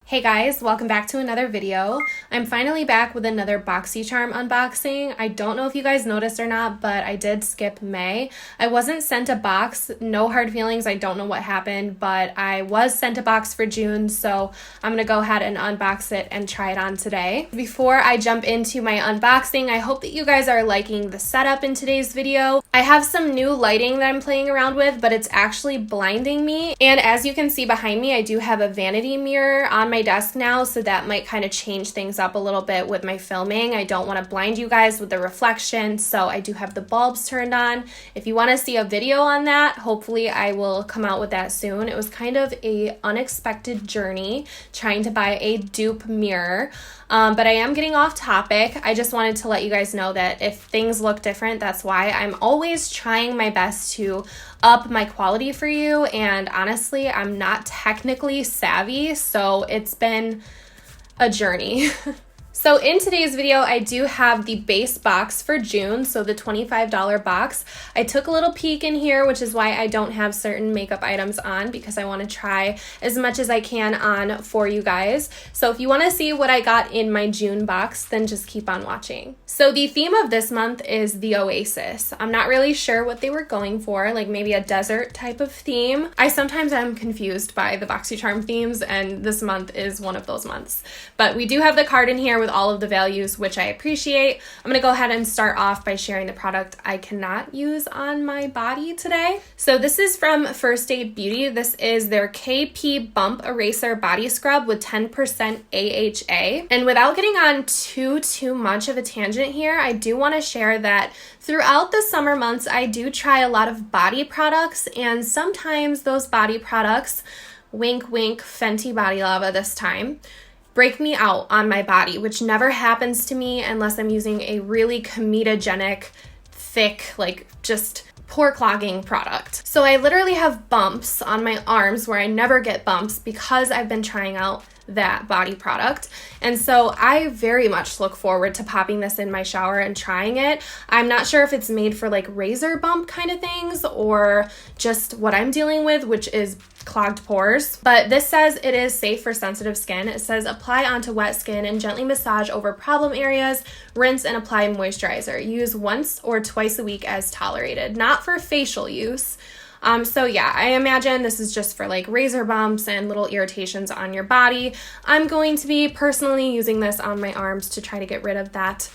Hey guys, welcome back to another video. I'm finally back with another BOXYCHARM unboxing. I don't know if you guys noticed or not, but I did skip May. I wasn't sent a box, no hard feelings, I don't know what happened, but I was sent a box for June, so I'm gonna go ahead and unbox it and try it on today. Before I jump into my unboxing, I hope that you guys are liking the setup in today's video. I have some new lighting that I'm playing around with, but it's actually blinding me, and as you can see behind me, I do have a vanity mirror on my desk now, so that might kind of change things up a little bit with my filming. I don't want to blind you guys with the reflection, so I do have the bulbs turned on. If you want to see a video on that, hopefully I will come out with that soon. It was kind of a unexpected journey trying to buy a dupe mirror, but I am getting off topic. I just wanted to let you guys know that if things look different, that's why. I'm always trying my best to up my quality for you, and honestly, I'm not technically savvy, so it's been a journey. So in today's video, I do have the base box for June, so the $25 box. I took a little peek in here, which is why I don't have certain makeup items on, because I want to try as much as I can on for you guys. So if you want to see what I got in my June box, then just keep on watching. So the theme of this month is the Oasis. I'm not really sure what they were going for, like maybe a desert type of theme. I sometimes am confused by the BoxyCharm themes, and this month is one of those months. But we do have the card in here with all of the values, which I appreciate. I'm gonna go ahead and start off by sharing the product I cannot use on my body today. So this is from First Aid Beauty. This is their KP Bump Eraser Body Scrub with 10% AHA. And without getting on too much of a tangent here, I do want to share that throughout the summer months, I do try a lot of body products, and sometimes those body products, wink wink, Fenty Body Lava this time, break me out on my body, which never happens to me unless I'm using a really comedogenic, thick, like just pore clogging product. So I literally have bumps on my arms where I never get bumps because I've been trying out that body product. And so I very much look forward to popping this in my shower and trying it. I'm not sure if it's made for like razor bump kind of things or just what I'm dealing with, which is clogged pores. But this says it is safe for sensitive skin. It says apply onto wet skin and gently massage over problem areas, rinse and apply moisturizer. Use once or twice a week as tolerated, not for facial use. So yeah, I imagine this is just for like razor bumps and little irritations on your body. I'm going to be personally using this on my arms to try to get rid of that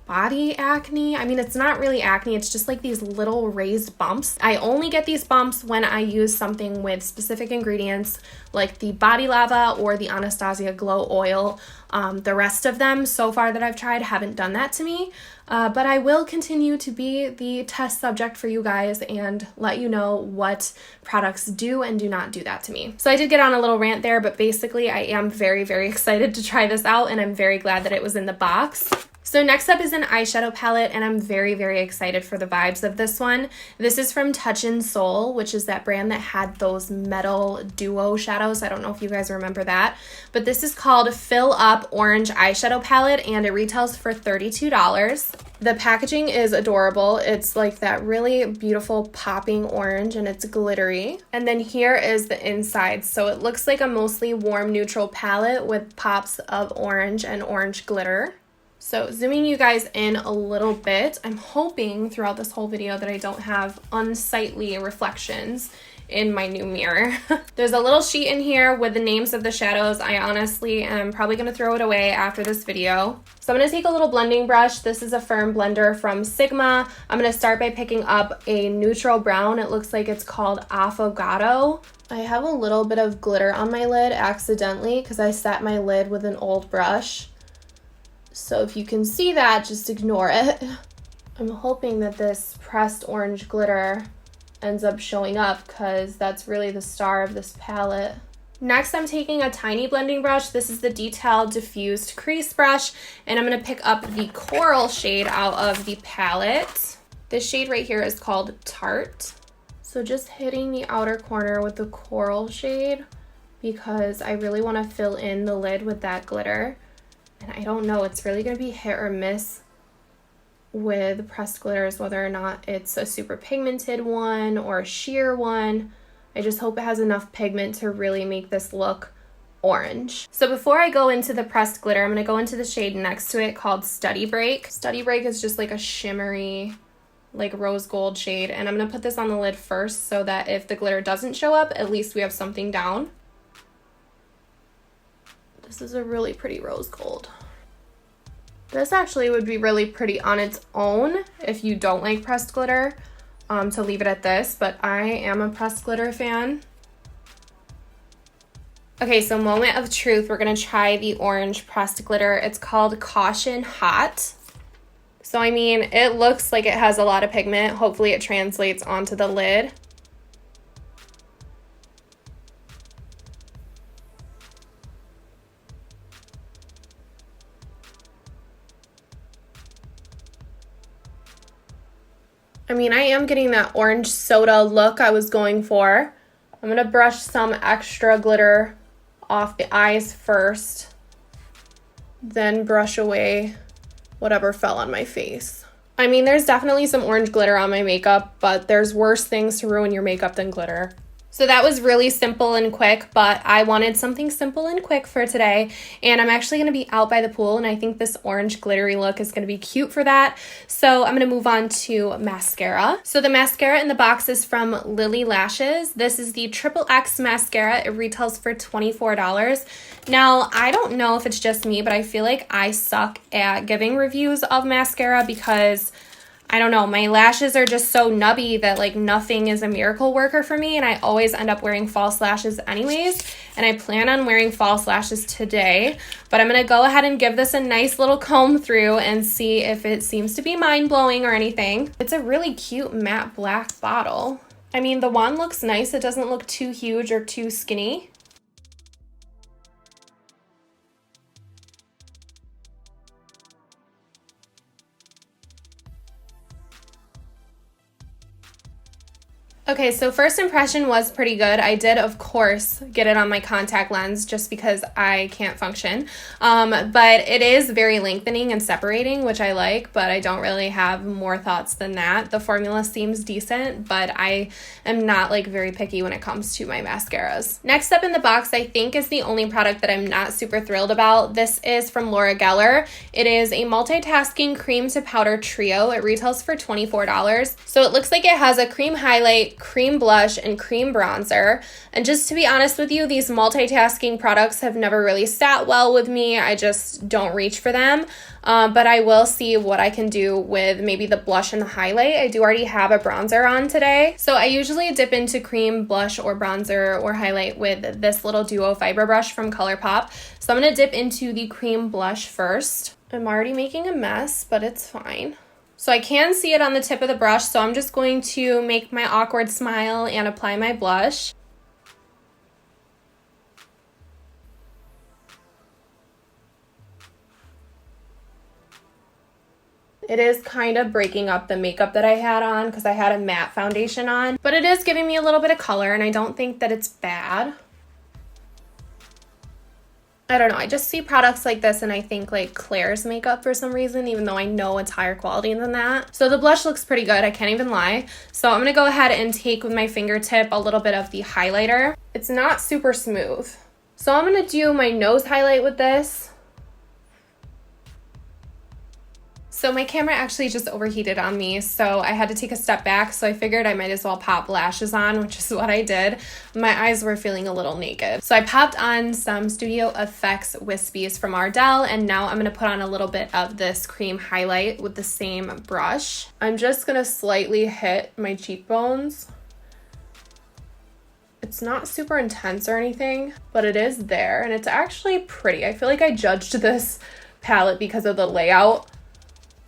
body acne. I mean, it's not really acne, it's just like these little raised bumps. I only get these bumps when I use something with specific ingredients like the Body Lava or the Anastasia Glow Oil. The rest of them so far that I've tried haven't done that to me, but I will continue to be the test subject for you guys and let you know what products do and do not do that to me. So I did get on a little rant there, but basically I am very excited to try this out, and I'm very glad that it was in the box. So next up is an eyeshadow palette, and I'm very excited for the vibes of this one. This is from Touch in Soul, which is that brand that had those metal duo shadows. I don't know if you guys remember that, but this is called Fill Up Orange Eyeshadow Palette, and it retails for $32. The packaging is adorable. It's like that really beautiful popping orange, and it's glittery. And then here is the inside. So it looks like a mostly warm neutral palette with pops of orange and orange glitter. So zooming you guys in a little bit, I'm hoping throughout this whole video that I don't have unsightly reflections in my new mirror. There's a little sheet in here with the names of the shadows. I honestly am probably going to throw it away after this video. So I'm going to take a little blending brush. This is a firm blender from Sigma. I'm going to start by picking up a neutral brown. It looks like it's called Affogato. I have a little bit of glitter on my lid accidentally because I set my lid with an old brush. So if you can see that, just ignore it. I'm hoping that this pressed orange glitter ends up showing up because that's really the star of this palette. Next, I'm taking a tiny blending brush. This is the Detail Diffused Crease Brush, and I'm going to pick up the coral shade out of the palette. This shade right here is called Tart. So just hitting the outer corner with the coral shade because I really want to fill in the lid with that glitter. And I don't know, it's really going to be hit or miss with pressed glitters, whether or not it's a super pigmented one or a sheer one. I just hope it has enough pigment to really make this look orange. So before I go into the pressed glitter, I'm going to go into the shade next to it called Study Break. Study Break is just like a shimmery, like rose gold shade, and I'm going to put this on the lid first so that if the glitter doesn't show up, at least we have something down. This is a really pretty rose gold. This actually would be really pretty on its own if you don't like pressed glitter, to leave it at this, but I am a pressed glitter fan. Okay, so moment of truth, we're gonna try the orange pressed glitter. It's called Caution Hot. So I mean, it looks like it has a lot of pigment. Hopefully it translates onto the lid. I mean, I am getting that orange soda look I was going for. I'm gonna brush some extra glitter off the eyes first, then brush away whatever fell on my face. I mean, there's definitely some orange glitter on my makeup, but there's worse things to ruin your makeup than glitter. So that was really simple and quick, but I wanted something simple and quick for today, and I'm actually going to be out by the pool, and I think this orange glittery look is going to be cute for that. So I'm going to move on to mascara. So the mascara in the box is from Lily Lashes. This is the X Mascara. It retails for $24. Now, I don't know if it's just me, but I feel like I suck at giving reviews of mascara because I don't know, my lashes are just so nubby that like nothing is a miracle worker for me, and I always end up wearing false lashes anyways, and I plan on wearing false lashes today, but I'm going to go ahead and give this a nice little comb through and see if it seems to be mind-blowing or anything. It's a really cute matte black bottle. I mean, the wand looks nice. It doesn't look too huge or too skinny. Okay, so first impression was pretty good. I did, of course, get it on my contact lens just because I can't function. But it is very lengthening and separating, which I like, but I don't really have more thoughts than that. The formula seems decent, but I am not like very picky when it comes to my mascaras. Next up in the box, I think, is the only product that I'm not super thrilled about. This is from Laura Geller. It is a multitasking cream to powder trio. It retails for $24. So it looks like it has a cream highlight, cream blush, and cream bronzer. And just to be honest with you, these multitasking products have never really sat well with me. I just don't reach for them. But I will see what I can do with maybe the blush and the highlight. I do already have a bronzer on today. So I usually dip into cream, blush, or bronzer or highlight with this little duo fiber brush from ColourPop. So I'm going to dip into the cream blush first. I'm already making a mess, but it's fine. So I can see it on the tip of the brush, so I'm just going to make my awkward smile and apply my blush. It is kind of breaking up the makeup that I had on because I had a matte foundation on, but it is giving me a little bit of color, and I don't think that it's bad. I don't know, I just see products like this and I think like Claire's makeup for some reason, even though I know it's higher quality than that. So the blush looks pretty good, I can't even lie. So I'm going to go ahead and take with my fingertip a little bit of the highlighter. It's not super smooth. So I'm going to do my nose highlight with this. So my camera actually just overheated on me, so I had to take a step back, so I figured I might as well pop lashes on, which is what I did. My eyes were feeling a little naked. So I popped on some Studio Effects Wispies from Ardell, and now I'm going to put on a little bit of this cream highlight with the same brush. I'm just going to slightly hit my cheekbones. It's not super intense or anything, but it is there, and it's actually pretty. I feel like I judged this palette because of the layout.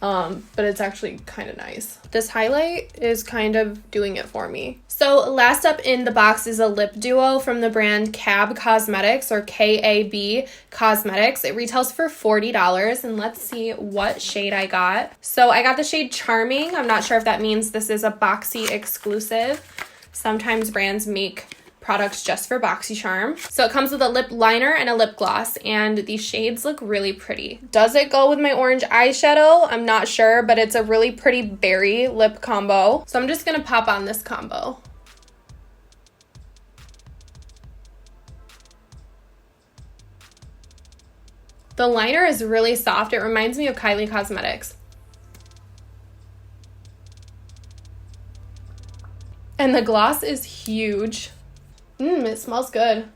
But it's actually kind of nice. This highlight is kind of doing it for me. So last up in the box is a lip duo from the brand Cab Cosmetics, or KAB Cosmetics. It retails for $40, and let's see what shade I got. So I got the shade Charming. I'm not sure if that means this is a Boxy exclusive. Sometimes brands make products just for BoxyCharm. So it comes with a lip liner and a lip gloss, and these shades look really pretty. Does it go with my orange eyeshadow? I'm not sure, but it's a really pretty berry lip combo. So I'm just gonna pop on this combo. The liner is really soft. It reminds me of Kylie Cosmetics. And the gloss is huge. It smells good.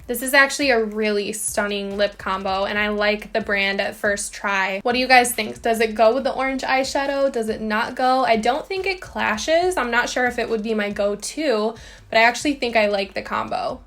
This is actually a really stunning lip combo, and I like the brand at first try. What do you guys think? Does it go with the orange eyeshadow? Does it not go? I don't think it clashes. I'm not sure if it would be my go-to, but I actually think I like the combo.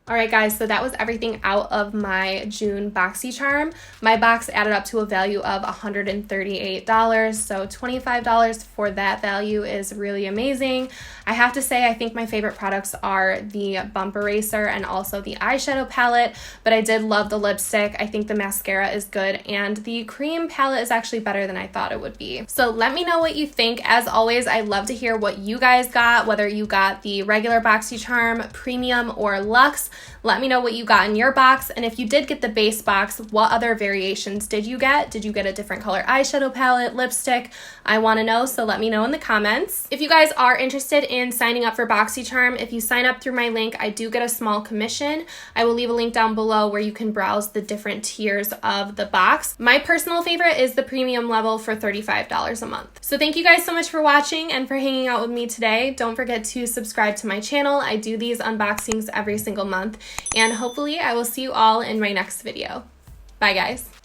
Alright guys, so that was everything out of my June BoxyCharm. My box added up to a value of $138, so $25 for that value is really amazing. I have to say I think my favorite products are the bump eraser and also the eyeshadow palette, but I did love the lipstick. I think the mascara is good, and the cream palette is actually better than I thought it would be. So let me know what you think. As always, I love to hear what you guys got, whether you got the regular BoxyCharm, Premium, or Luxe. Let me know what you got in your box, and if you did get the base box, what other variations did you get? Did you get a different color eyeshadow palette, lipstick? I want to know, so let me know in the comments. If you guys are interested in signing up for BoxyCharm, if you sign up through my link, I do get a small commission. I will leave a link down below where you can browse the different tiers of the box. My personal favorite is the premium level for $35 a month. So thank you guys so much for watching and for hanging out with me today. Don't forget to subscribe to my channel. I do these unboxings every single month. And hopefully I will see you all in my next video. Bye guys.